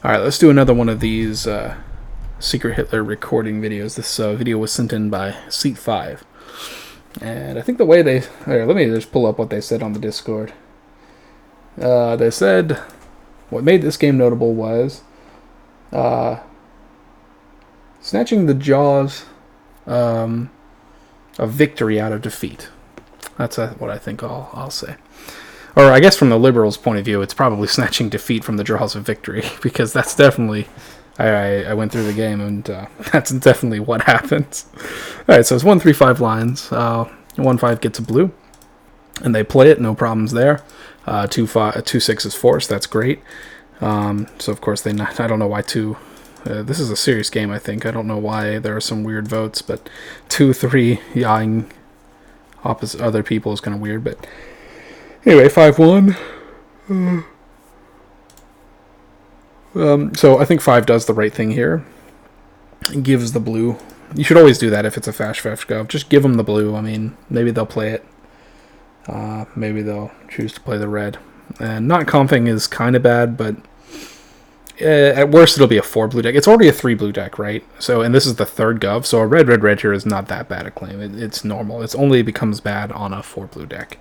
All right, let's do another one of these Secret Hitler recording videos. This video was sent in by Seat 5. And I think the way they... Here, let me just pull up what they said on the Discord. They said what made this game notable was snatching the jaws of victory out of defeat. That's what I think I'll say. Or I guess from the liberals' point of view, it's probably snatching defeat from the jaws of victory, because that's definitely... I went through the game, and that's definitely what happens. Alright, so it's 1, 3, 5 lines. 1, 5 gets a blue, and they play it, no problems there. 2, 6 is forced, that's great. So of course I don't know why 2... this is a serious game, I think. I don't know why there are some weird votes, but 2, 3 yawing opposite other people is kind of weird, but... Anyway, 5-1. So I think 5 does the right thing here. It gives the blue. You should always do that if it's a Fash Gov. Just give them the blue. I mean, maybe they'll play it. Maybe they'll choose to play the red. And not comping is kind of bad, but at worst it'll be a 4 blue deck. It's already a 3 blue deck, right? So, and this is the 3rd Gov, so a red here is not that bad a claim. It's normal. It only becomes bad on a 4 blue deck.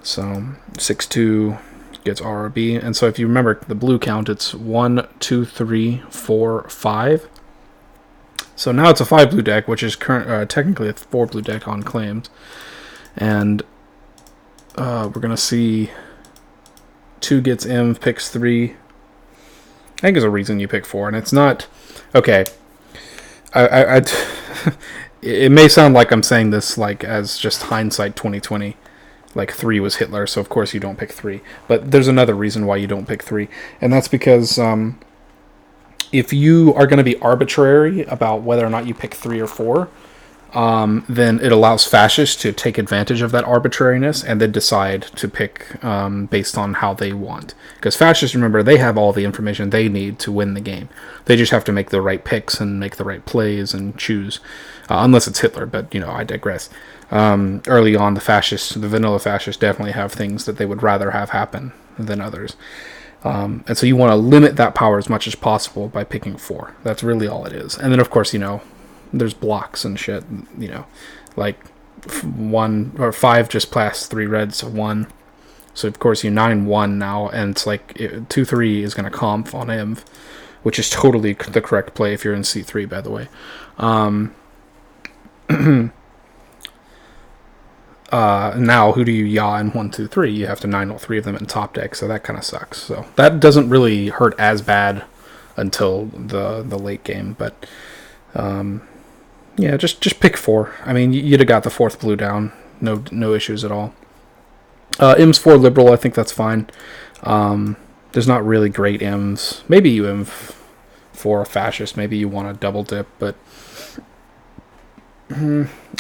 So 6-2 gets RRB, and so if you remember the blue count, it's 1, 2, 3, 4, 5. So now it's a 5 blue deck, which is technically a 4 blue deck on claims, and we're gonna see 2 gets M, picks 3. I think there's a reason you pick 4, and it's not okay. It may sound like I'm saying this like as just hindsight 2020. Like 3 was Hitler, so of course you don't pick 3. But there's another reason why you don't pick 3, and that's because if you are going to be arbitrary about whether or not you pick 3 or 4, then it allows fascists to take advantage of that arbitrariness and then decide to pick based on how they want. Because fascists, remember, they have all the information they need to win the game. They just have to make the right picks and make the right plays and choose, unless it's Hitler, but, I digress. Early on, the vanilla fascists definitely have things that they would rather have happen than others. And so you want to limit that power as much as possible by picking 4. That's really all it is. And then, of course, there's blocks and shit, like 1 or 5 just plus 3 reds, 1. So, of course, you 9-1 now, and it's like 2-3 is going to comp on Inv, which is totally the correct play if you're in C3, by the way. Now, who do you yaw in 1, 2, 3? You have to 9 all 3 of them in top deck, so that kind of sucks. So that doesn't really hurt as bad until the late game, but yeah, just pick 4. I mean, you'd have got the 4th blue down, no issues at all. M's 4 liberal, I think that's fine. There's not really great M's. Maybe you M 4 fascist, maybe you want to double dip, but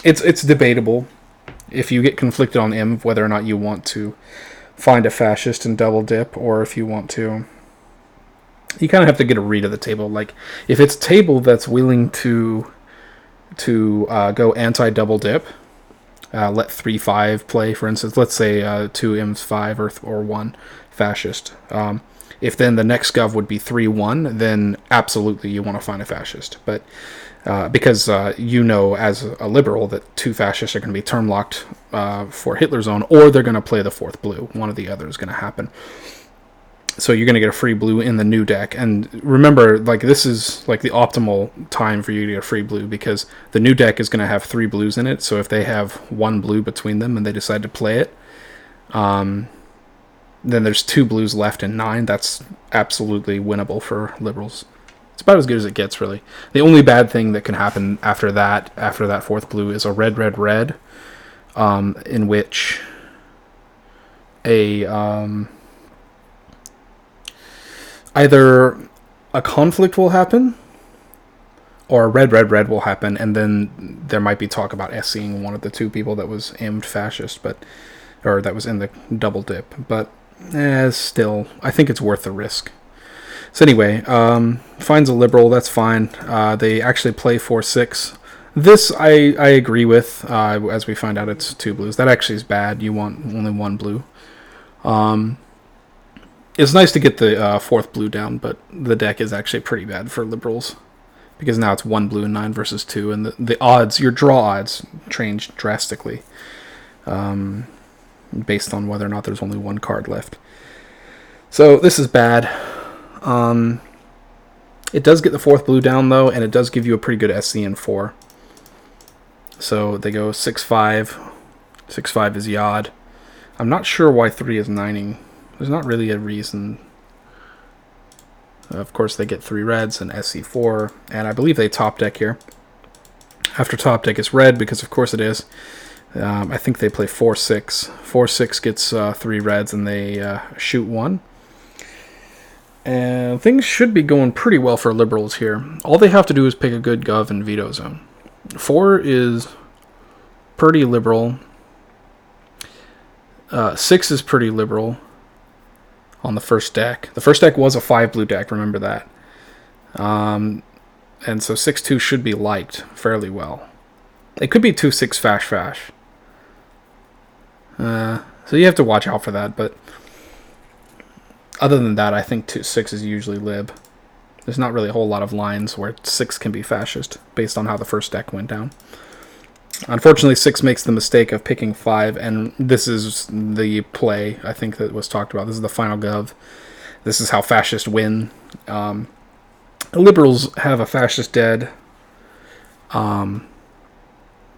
it's debatable. If you get conflicted on M, whether or not you want to find a fascist and double dip, or if you want to... You kind of have to get a read of the table. Like, if it's a table that's willing to go anti-double dip, let 3-5 play, for instance. Let's say 2 M's 5 or 1 fascist. If then the next gov would be 3-1, then absolutely you want to find a fascist. But because as a liberal that 2 fascists are going to be term locked for Hitler's Zone, or they're going to play the 4th blue. One or the other is going to happen. So you're going to get a free blue in the new deck. And remember, like, this is like the optimal time for you to get a free blue, because the new deck is going to have 3 blues in it. So if they have 1 blue between them and they decide to play it, then there's 2 blues left in 9. That's absolutely winnable for liberals. It's about as good as it gets, really. The only bad thing that can happen after that 4th blue, is a red, in which either a conflict will happen, or a red will happen, and then there might be talk about SCing one of the 2 people that was aimed fascist, or that was in the double dip. But still, I think it's worth the risk. So anyway, finds a liberal, that's fine. They actually play 4-6. This I agree with. As we find out, it's 2 blues. That actually is bad. You want only 1 blue. It's nice to get the fourth blue down, but the deck is actually pretty bad for liberals. Because now it's 1 blue and 9 versus 2, and the odds, your draw odds, change drastically. Based on whether or not there's only one card left. So this is bad. It does get the fourth blue down, though, and it does give you a pretty good SC in 4. So they go 6-5. 6-5 is Yod. I'm not sure why 3 is 9ing. There's not really a reason. Of course, they get 3 reds and SC4, and I believe they top deck here. After top deck is red, because of course it is. I think they play 4-6. 4-6 gets 3 reds, and they shoot 1. And things should be going pretty well for liberals here. All they have to do is pick a good gov and veto zone. 4 is pretty liberal. 6 is pretty liberal on the first deck. The first deck was a 5 blue deck, remember that. And so 6-2 should be liked fairly well. It could be 2-6 fash. So you have to watch out for that, but other than that, I think 6 is usually lib. There's not really a whole lot of lines where 6 can be fascist, based on how the first deck went down. Unfortunately, 6 makes the mistake of picking 5, and this is the play, I think, that was talked about. This is the final gov. This is how fascists win. Liberals have a fascist dead.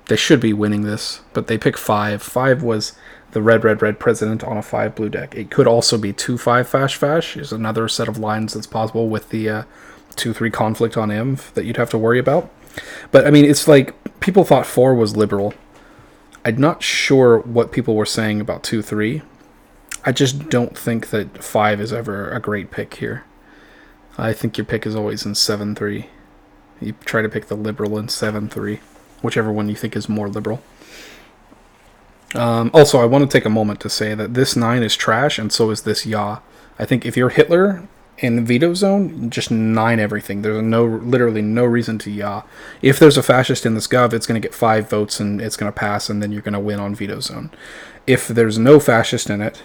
They should be winning this, but they pick 5. 5 was the red president on a 5 blue deck. It could also be 2-5 fash. Is another set of lines that's possible with the 2-3 conflict on Inv that you'd have to worry about. But, I mean, it's like, people thought 4 was liberal. I'm not sure what people were saying about 2-3. I just don't think that 5 is ever a great pick here. I think your pick is always in 7-3. You try to pick the liberal in 7-3, whichever one you think is more liberal. Also, I want to take a moment to say that this 9 is trash, and so is this Ya. I think if you're Hitler in the veto zone, just 9 everything. There's literally no reason to Ya. If there's a fascist in this gov, it's going to get 5 votes and it's going to pass, and then you're going to win on veto zone. If there's no fascist in it,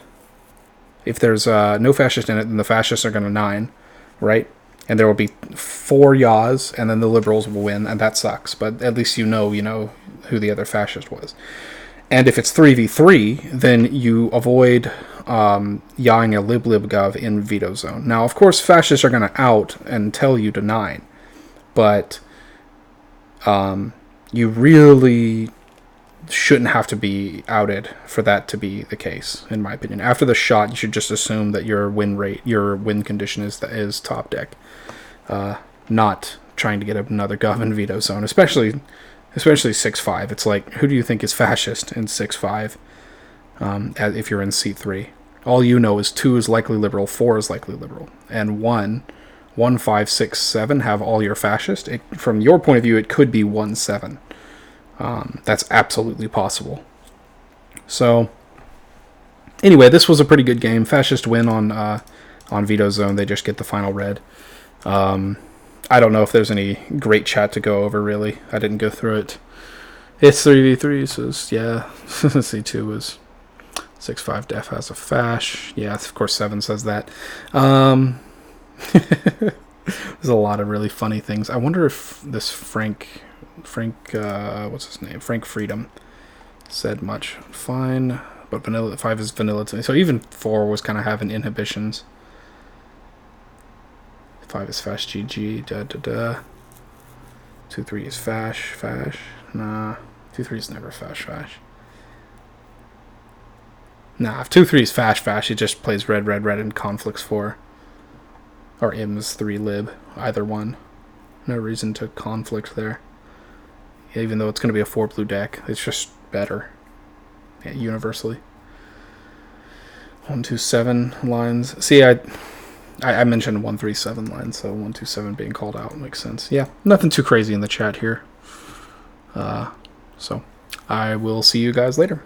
then the fascists are going to 9, right? And there will be 4 Yas, and then the liberals will win, and that sucks. But at least you know who the other fascist was. And if it's 3v3, then you avoid yawing a lib gov in veto zone. Now, of course, fascists are going to out and tell you to 9, but you really shouldn't have to be outed for that to be the case, in my opinion. After the shot, you should just assume that your win condition is top deck, not trying to get another gov in veto zone, especially 6-5. It's like, who do you think is fascist in 6-5 if you're in seat 3? All you know is 2 is likely liberal, 4 is likely liberal, and 1, 5, 6, 7 have all your fascist. From your point of view, it could be 1-7. That's absolutely possible. So, anyway, this was a pretty good game. Fascist win on veto zone. They just get the final red. I don't know if there's any great chat to go over, really. I didn't go through it. It's 3v3, so yeah. C2 was 6-5 def has a fash. Yeah, of course 7 says that. There's a lot of really funny things. I wonder if this Frank, what's his name? Frank Freedom said much. Fine, but 5 is vanilla to me. So even 4 was kind of having inhibitions. 5 is fash GG, 2-3 is fash. Nah, 2-3 is never fash. Nah, if 2-3 is fash, it just plays red, and conflicts 4. Or Im's 3 lib, either one. No reason to conflict there. Even though it's going to be a 4 blue deck, it's just better. Yeah, universally. 1-2-7 lines. See, I mentioned 1-3-7 lines, so 1-2-7 being called out makes sense. Yeah, nothing too crazy in the chat here. So I will see you guys later.